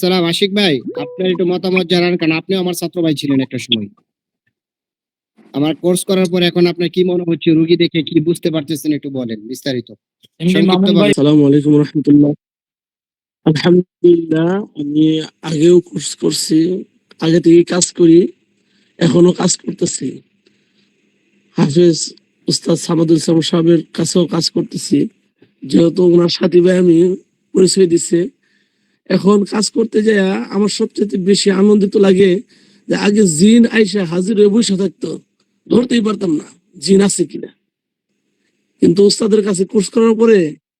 সালাম আশিক ভাই, আপনার একটু মতামত জানান, কারণ আপনিও আমার ছাত্র ভাই ছিলেন একটা সময়। আমার কোর্স করার পর এখন আপনার কি মনে হচ্ছে, রুগী দেখে কি বুঝতে পারতেছেন, একটু বলেন বিস্তারিত এমনি মামুন সংক্ষিপ্ত ভাই, ভাবে। আসসালামু আলাইকুম রহমতুল্লাহ। আলহামদুলিল্লাহ, আমি আগেও কোর্স করছি, আগে থেকে কাজ করি, এখনো কাজ করতেছি। হাফেজ উস্তাদ সামাদুল ইসলাম সাহেবের কাছেও কাজ করতেছি, যেহেতু ওনার সাথী ভাই আমি পরিচয় দিচ্ছে। এখন কাজ করতে যায় আমার সবচেয়ে বেশি আনন্দিত লাগে যে আগে জিন আইসা হাজির হয়ে বসে থাকতো, ধরতেই পারতাম না জিন আছে কিনা। কিন্তু উস্তাদের কাছে কোর্স করার পরে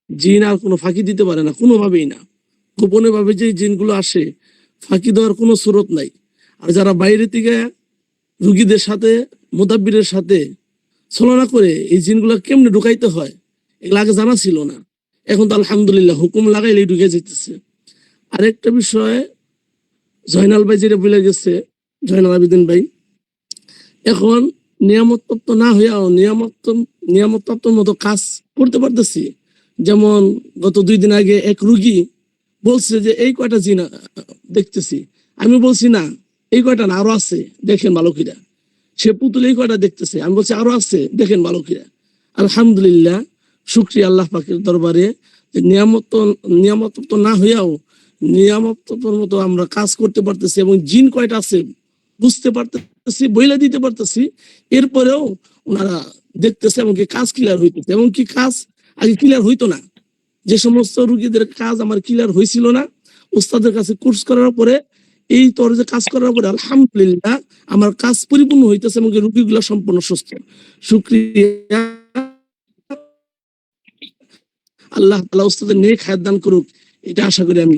জিন আর কোনো ফাঁকি দিতে পারে না, কোনোভাবেই না। গোপনে ভাবে যে জিনগুলো আসে, ফাঁকি দেওয়ার কোনো স্রোত নাই। আর যারা বাইরে থেকে রুগীদের সাথে মোদাব্বিরের সাথে ছলনা করে এই জিনগুলো কেমনে ঢুকাইতে হয়, এগুলো আগে জানা ছিল না। এখন তো আলহামদুলিল্লাহ হুকুম লাগাইলেই ঢুকে যেতেছে। আরেকটা বিষয়, জয়নাল ভাই যেটা বলে গেছে, জয়নাল আবেদিন ভাই, এখন নিয়ামত প্রাপ্ত না হইয়াও নিয়ামত প্রাপ্তর মতো কাজ করতে পারতেছি। যেমন গত 2 দিন আগে এক রুগী বলছে যে এই কয়টা জিন দেখতেছি। আমি বলছি না এই কয়টা না, আরো আছে, দেখেন বালকিরা। সে পুতুল এই কয়টা দেখতেছে, আমি বলছি আরো আছে, দেখেন বালকিরা। আলহামদুলিল্লাহ, শুকরিয়া আল্লাহ পাকের দরবারে যে নিয়ামত তো না হইয়াও নিয়ামতর মতো আমরা কাজ করতে পারতেছি, এবং জিন কয়টা আছে বুঝতে পারতেছি, বইলা দিতে পারতেছি। এরপরেও ওনারা দেখতেছে, এমনকি কাজ ক্লিয়ার হইতেছে। এমনকি কাজ আগে ক্লিয়ার হইতো না, যে সমস্ত রুগীদের কাজ আমার ক্লিয়ার হয়েছিল না, উস্তাদের কাছে কোর্স করার পরে এই তরজে কাজ করার পরে আলহামদুলিল্লাহ আমার কাজ পরিপূর্ণ হইতেছে এবং রুগীগুলো সম্পূর্ণ সুস্থ। শুকরিয়া আল্লাহ তাআলা উস্তাদের নেক হায়াত দান করুক, এটা আশা করি আমি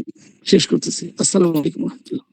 শেষ করতেছি। আসসালামু আলাইকুম ওয়া রাহমাতুল্লাহ।